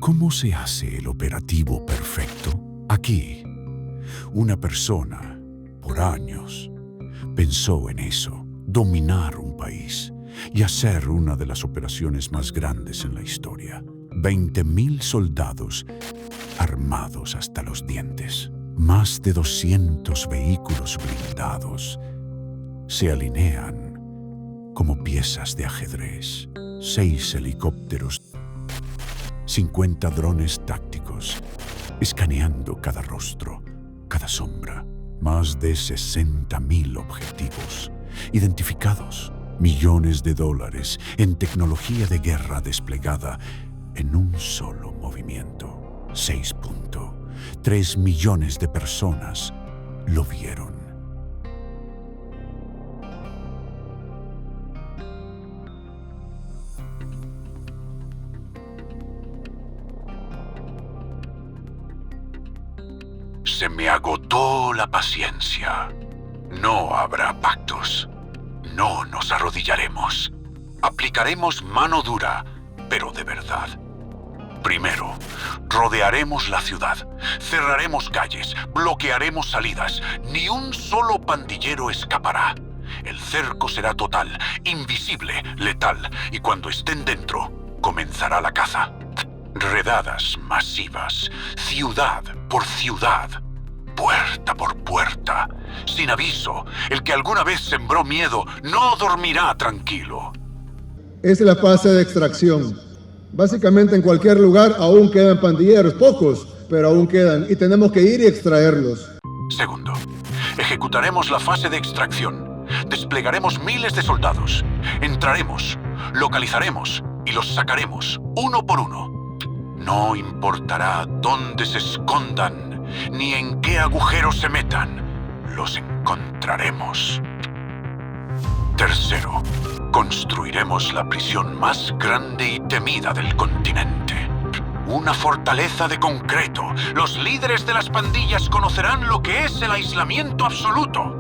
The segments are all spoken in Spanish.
¿Cómo se hace el operativo perfecto? Aquí, una persona, por años, pensó en eso, dominar un país y hacer una de las operaciones más grandes en la historia. 20.000 soldados armados hasta los dientes, más de 200 vehículos blindados, se alinean como piezas de ajedrez. 6 helicópteros, 50 drones tácticos, escaneando cada rostro, cada sombra. Más de 60.000 objetivos identificados. Millones de dólares en tecnología de guerra desplegada en un solo movimiento. 6.3 millones de personas lo vieron. Se me agotó la paciencia. No habrá pactos. No nos arrodillaremos. Aplicaremos mano dura, pero de verdad. Primero, rodearemos la ciudad, cerraremos calles, bloquearemos salidas. Ni un solo pandillero escapará. El cerco será total, invisible, letal, y cuando estén dentro, comenzará la caza. Redadas masivas, ciudad por ciudad, puerta por puerta. Sin aviso, el que alguna vez sembró miedo no dormirá tranquilo. Es la fase de extracción. Básicamente en cualquier lugar aún quedan pandilleros, pocos, pero aún quedan, y tenemos que ir y extraerlos. Segundo, ejecutaremos la fase de extracción. Desplegaremos miles de soldados. Entraremos, localizaremos y los sacaremos, uno por uno. No importará dónde se escondan, ni en qué agujero se metan. Los encontraremos. Tercero, construiremos la prisión más grande y temida del continente. Una fortaleza de concreto. Los líderes de las pandillas conocerán lo que es el aislamiento absoluto.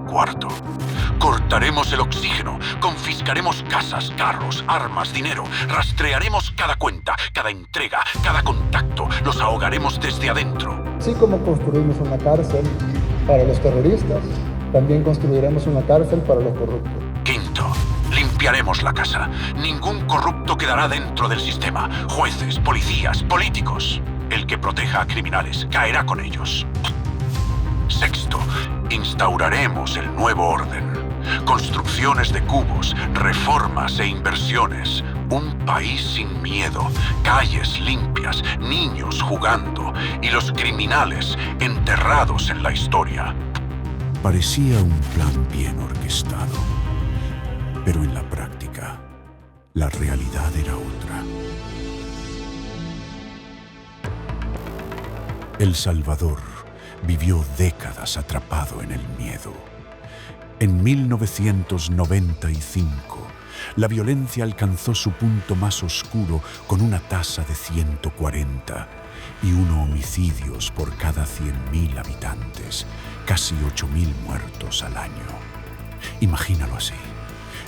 Cuarto, cortaremos el oxígeno, confiscaremos casas, carros, armas, dinero, rastrearemos cada cuenta, cada entrega, cada contacto, los ahogaremos desde adentro. Así como construimos una cárcel para los terroristas, también construiremos una cárcel para los corruptos. Quinto, limpiaremos la casa. Ningún corrupto quedará dentro del sistema. Jueces, policías, políticos. El que proteja a criminales caerá con ellos. Sexto, instauraremos el nuevo orden. Construcciones de cubos, reformas e inversiones. Un país sin miedo, calles limpias, niños jugando y los criminales enterrados en la historia. Parecía un plan bien orquestado, pero en la práctica, la realidad era otra. El Salvador vivió décadas atrapado en el miedo. En 1995, la violencia alcanzó su punto más oscuro con una tasa de 140 y 1 homicidios por cada 100.000 habitantes, casi 8.000 muertos al año. Imagínalo así.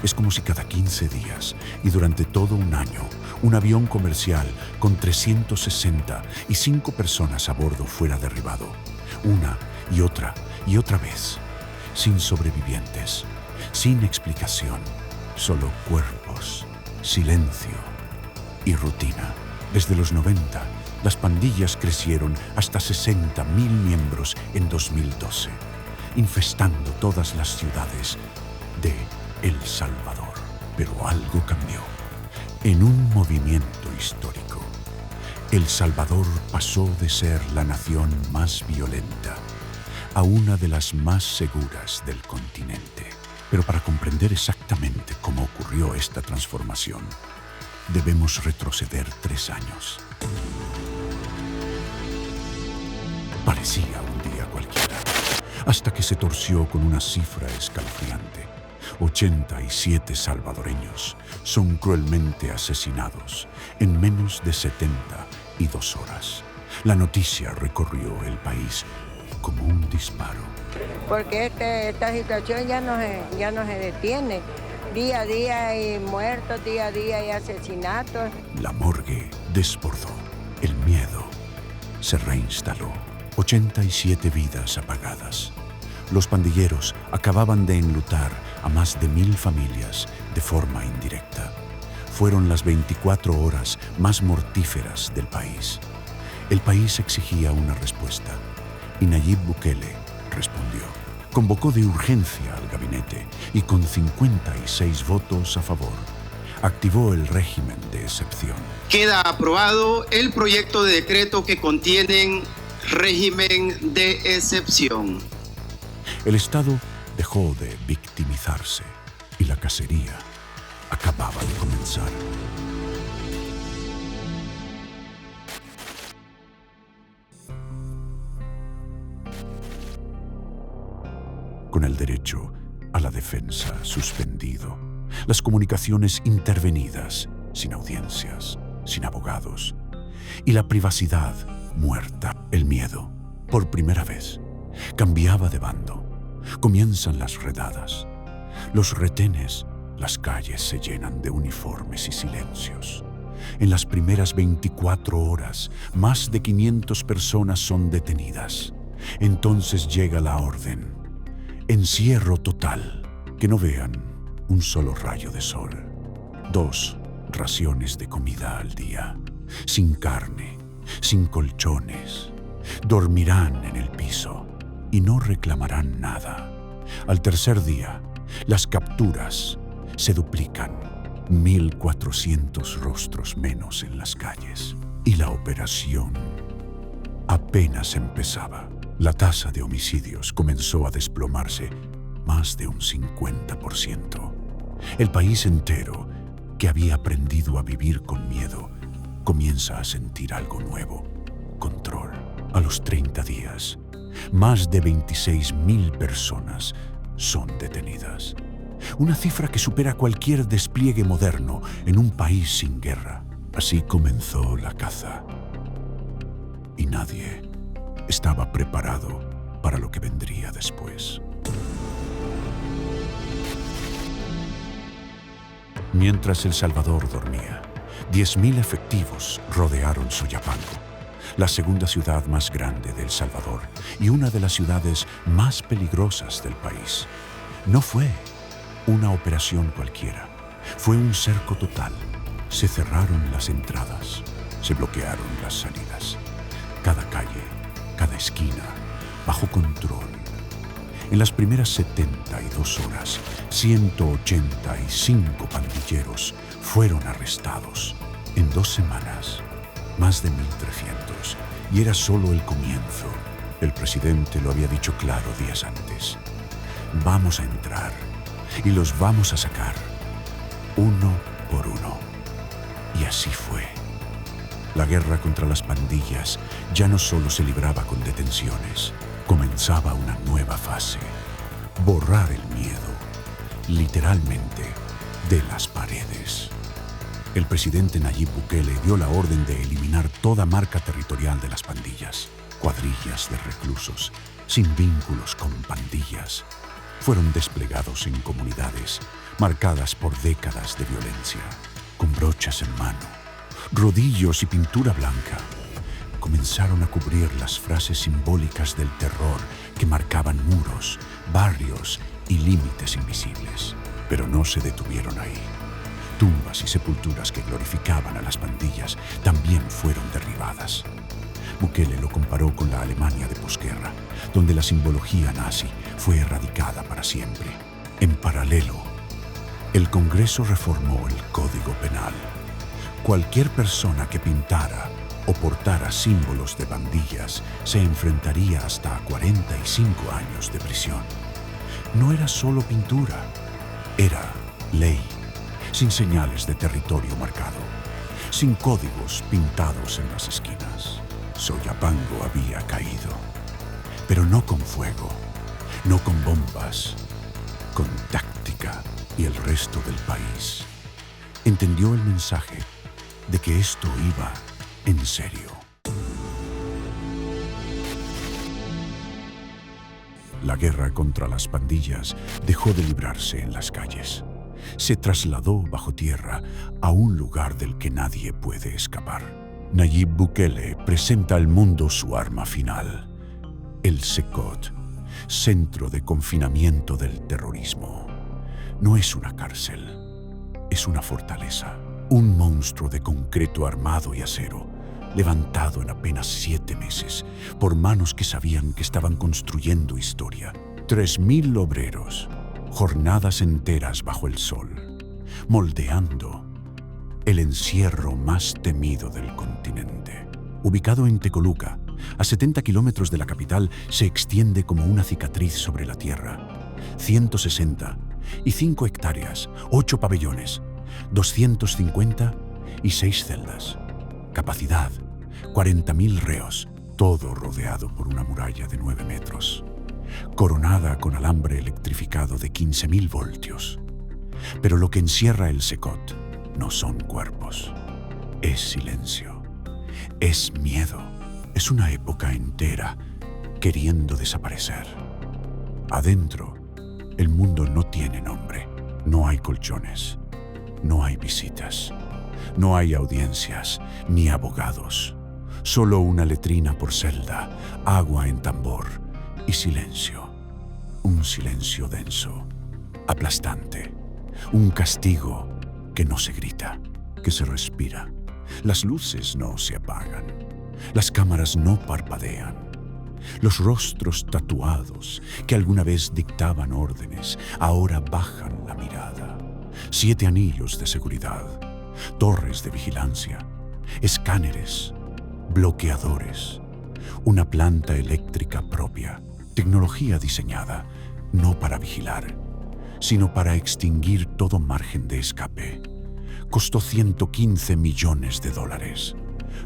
Es como si cada 15 días y durante todo un año, un avión comercial con 360 y 5 personas a bordo fuera derribado. Una y otra vez, sin sobrevivientes, sin explicación, solo cuerpos, silencio y rutina. Desde los 90, las pandillas crecieron hasta 60.000 miembros en 2012, infestando todas las ciudades de El Salvador. Pero algo cambió. En un movimiento histórico, El Salvador pasó de ser la nación más violenta a una de las más seguras del continente. Pero para comprender exactamente cómo ocurrió esta transformación, debemos retroceder 3 años. Parecía un día cualquiera, hasta que se torció con una cifra escalofriante. 87 salvadoreños son cruelmente asesinados en menos de 72 horas. La noticia recorrió el país como un disparo. Porque esta situación ya no se detiene. Día a día hay muertos, día a día hay asesinatos. La morgue desbordó. El miedo se reinstaló. 87 vidas apagadas. Los pandilleros acababan de enlutar a más de 1000 familias de forma indirecta. Fueron las 24 horas más mortíferas del país. El país exigía una respuesta y Nayib Bukele respondió. Convocó de urgencia al gabinete y con 56 votos a favor, activó el régimen de excepción. Queda aprobado el proyecto de decreto que contiene régimen de excepción. El Estado dejó de victimizarse y la cacería acababa de comenzar. Con el derecho a la defensa suspendido, las comunicaciones intervenidas, sin audiencias, sin abogados, y la privacidad muerta, el miedo, por primera vez, cambiaba de bando. Comienzan las redadas. Los retenes, las calles se llenan de uniformes y silencios. En las primeras 24 horas, más de 500 personas son detenidas. Entonces llega la orden. Encierro total, que no vean un solo rayo de sol. 2 raciones de comida al día, sin carne, sin colchones. Dormirán en el piso y no reclamarán nada. Al tercer día, las capturas se duplican. 1400 rostros menos en las calles. Y la operación apenas empezaba. La tasa de homicidios comenzó a desplomarse más de un 50%. El país entero, que había aprendido a vivir con miedo, comienza a sentir algo nuevo: control. A los 30 días, más de 26.000 personas son detenidas. Una cifra que supera cualquier despliegue moderno en un país sin guerra. Así comenzó la caza. Y nadie estaba preparado para lo que vendría después. Mientras El Salvador dormía, 10.000 efectivos rodearon Soyapango, la segunda ciudad más grande de El Salvador y una de las ciudades más peligrosas del país. No fue una operación cualquiera, fue un cerco total. Se cerraron las entradas, se bloquearon las salidas. Cada calle, cada esquina, bajo control. En las primeras 72 horas, 185 pandilleros fueron arrestados. En 2 semanas, más de 1.300. Y era solo el comienzo. El presidente lo había dicho claro días antes. Vamos a entrar y los vamos a sacar, uno por uno. Y así fue. La guerra contra las pandillas ya no solo se libraba con detenciones, comenzaba una nueva fase: borrar el miedo, literalmente, de las paredes. El presidente Nayib Bukele dio la orden de eliminar toda marca territorial de las pandillas. Cuadrillas de reclusos, sin vínculos con pandillas, fueron desplegados en comunidades marcadas por décadas de violencia, con brochas en mano, rodillos y pintura blanca. Comenzaron a cubrir las frases simbólicas del terror que marcaban muros, barrios y límites invisibles. Pero no se detuvieron ahí. Tumbas y sepulturas que glorificaban a las pandillas también fueron derribadas. Bukele lo comparó con la Alemania de posguerra, donde la simbología nazi fue erradicada para siempre. En paralelo, el Congreso reformó el Código Penal. Cualquier persona que pintara o portara símbolos de pandillas se enfrentaría hasta a 45 años de prisión. No era solo pintura, era ley, sin señales de territorio marcado, sin códigos pintados en las esquinas. Soyapango había caído, pero no con fuego, no con bombas, con táctica, y el resto del país entendió el mensaje de que esto iba en serio. La guerra contra las pandillas dejó de librarse en las calles. Se trasladó bajo tierra a un lugar del que nadie puede escapar. Nayib Bukele presenta al mundo su arma final, el CECOT, Centro de Confinamiento del Terrorismo. No es una cárcel, es una fortaleza, un monstruo de concreto armado y acero, levantado en apenas 7 meses por manos que sabían que estaban construyendo historia. 3.000 obreros, jornadas enteras bajo el sol, moldeando el encierro más temido del continente. Ubicado en Tecoluca, a 70 kilómetros de la capital, se extiende como una cicatriz sobre la tierra. 160 y 5 hectáreas, 8 pabellones, 250 y 6 celdas. Capacidad, 40.000 reos, todo rodeado por una muralla de 9 metros, coronada con alambre electrificado de 15.000 voltios. Pero lo que encierra el CECOT no son cuerpos, es silencio, es miedo, es una época entera queriendo desaparecer. Adentro, el mundo no tiene nombre, no hay colchones, no hay visitas, no hay audiencias ni abogados, solo una letrina por celda, agua en tambor y silencio, un silencio denso, aplastante, un castigo que no se grita, que se respira. Las luces no se apagan, las cámaras no parpadean. Los rostros tatuados que alguna vez dictaban órdenes, ahora bajan la mirada. 7 anillos de seguridad, torres de vigilancia, escáneres, bloqueadores, una planta eléctrica propia, tecnología diseñada no para vigilar, sino para extinguir todo margen de escape. Costó $115 millones,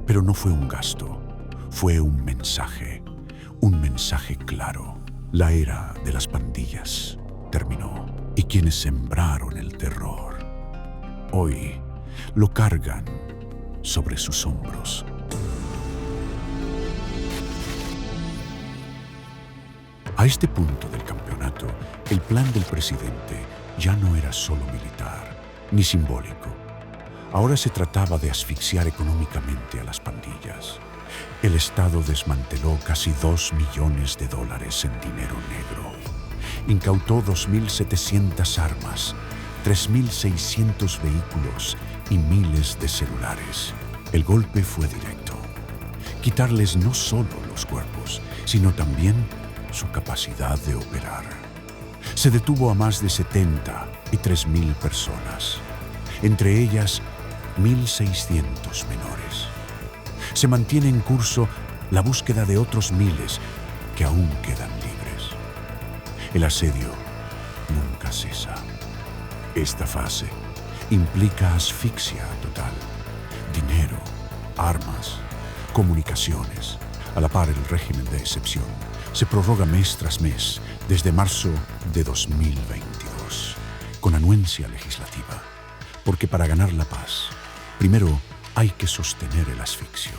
pero no fue un gasto, fue un mensaje claro. La era de las pandillas terminó y quienes sembraron el terror hoy lo cargan sobre sus hombros. A este punto del campeonato, el plan del presidente ya no era solo militar ni simbólico. Ahora se trataba de asfixiar económicamente a las pandillas. El Estado desmanteló casi $2 millones en dinero negro. Incautó 2.700 armas, 3.600 vehículos y miles de celulares. El golpe fue directo. Quitarles no solo los cuerpos, sino también su capacidad de operar. Se detuvo a más de 73.000 personas, entre ellas 1.600 menores. Se mantiene en curso la búsqueda de otros miles que aún quedan libres. El asedio nunca cesa. Esta fase implica asfixia total, dinero, armas, comunicaciones. A la par, el régimen de excepción se prorroga mes tras mes desde marzo de 2022, con anuencia legislativa, porque para ganar la paz, primero hay que sostener el asfixio.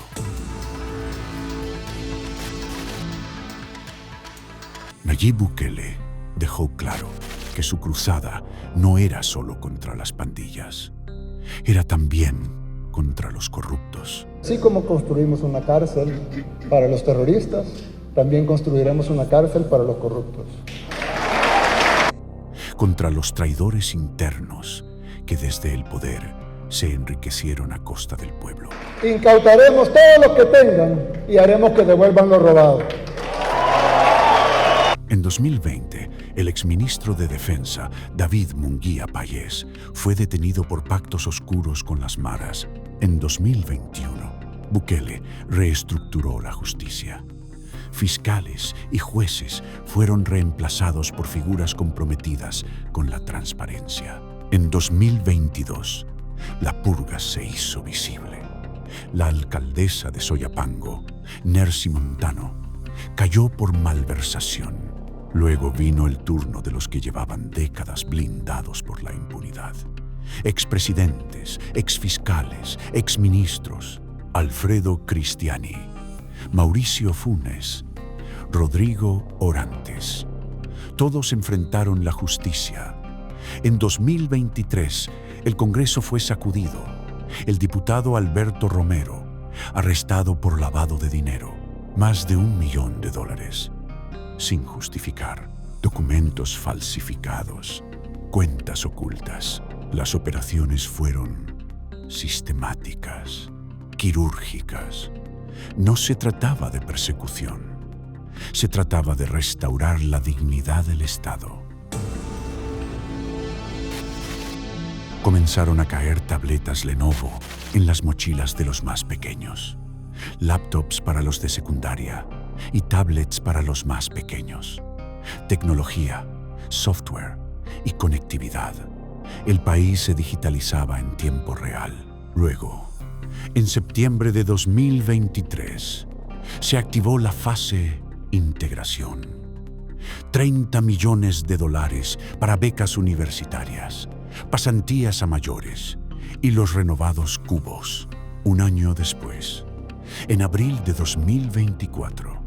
Nayib Bukele dejó claro que su cruzada no era solo contra las pandillas, era también contra los corruptos. Así como construimos una cárcel para los terroristas, también construiremos una cárcel para los corruptos. Contra los traidores internos que desde el poder se enriquecieron a costa del pueblo. Incautaremos todo lo que tengan y haremos que devuelvan lo robado. En 2020, el exministro de Defensa, David Munguía Payés, fue detenido por pactos oscuros con las maras. En 2021, Bukele reestructuró la justicia. Fiscales y jueces fueron reemplazados por figuras comprometidas con la transparencia. En 2022, la purga se hizo visible. La alcaldesa de Soyapango, Nercy Montano, cayó por malversación. Luego vino el turno de los que llevaban décadas blindados por la impunidad. Expresidentes, exfiscales, exministros, Alfredo Cristiani, Mauricio Funes, Rodrigo Orantes. Todos enfrentaron la justicia. En 2023, el Congreso fue sacudido. El diputado Alberto Romero, arrestado por lavado de dinero, más de $1 millón, sin justificar, documentos falsificados, cuentas ocultas. Las operaciones fueron sistemáticas, quirúrgicas. No se trataba de persecución, se trataba de restaurar la dignidad del Estado. Comenzaron a caer tabletas Lenovo en las mochilas de los más pequeños, laptops para los de secundaria y tablets para los más pequeños. Tecnología, software y conectividad. El país se digitalizaba en tiempo real. Luego, en septiembre de 2023, se activó la fase integración. $30 millones para becas universitarias, pasantías a mayores y los renovados cubos. Un año después, en abril de 2024,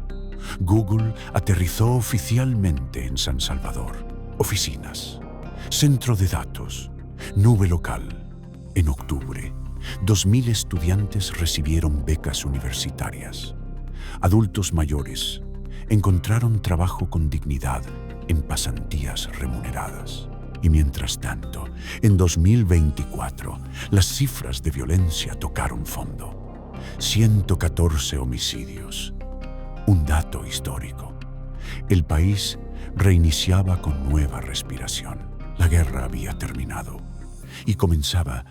Google aterrizó oficialmente en San Salvador. Oficinas, centro de datos, nube local. En octubre, 2.000 estudiantes recibieron becas universitarias. Adultos mayores encontraron trabajo con dignidad en pasantías remuneradas. Y mientras tanto, en 2024, las cifras de violencia tocaron fondo. 114 homicidios. Un dato histórico. El país reiniciaba con nueva respiración. La guerra había terminado y comenzaba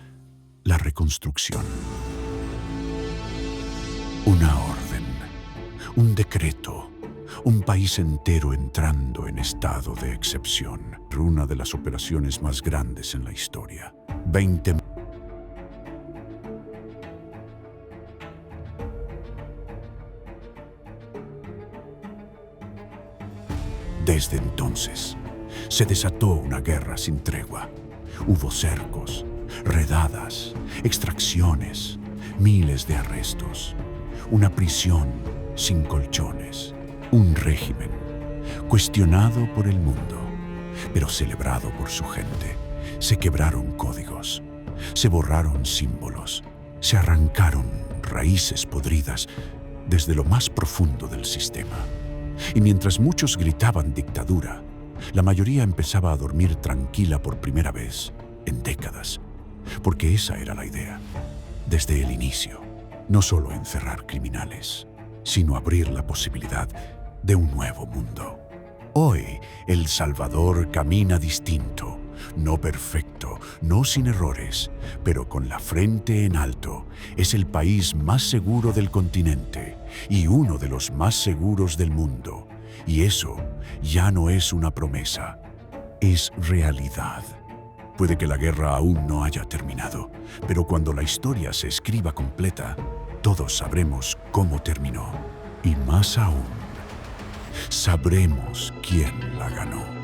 la reconstrucción. Una orden, un decreto, un país entero entrando en estado de excepción. Una de las operaciones más grandes en la historia. 20. Desde entonces, se desató una guerra sin tregua. Hubo cercos, redadas, extracciones, miles de arrestos, una prisión sin colchones, un régimen cuestionado por el mundo, pero celebrado por su gente. Se quebraron códigos, se borraron símbolos, se arrancaron raíces podridas desde lo más profundo del sistema. Y mientras muchos gritaban dictadura, la mayoría empezaba a dormir tranquila por primera vez en décadas, porque esa era la idea, desde el inicio. No solo encerrar criminales, sino abrir la posibilidad de un nuevo mundo. Hoy, El Salvador camina distinto, no perfecto, no sin errores, pero con la frente en alto. Es el país más seguro del continente y uno de los más seguros del mundo. Y eso ya no es una promesa, es realidad. Puede que la guerra aún no haya terminado, pero cuando la historia se escriba completa, todos sabremos cómo terminó. Y más aún, sabremos quién la ganó.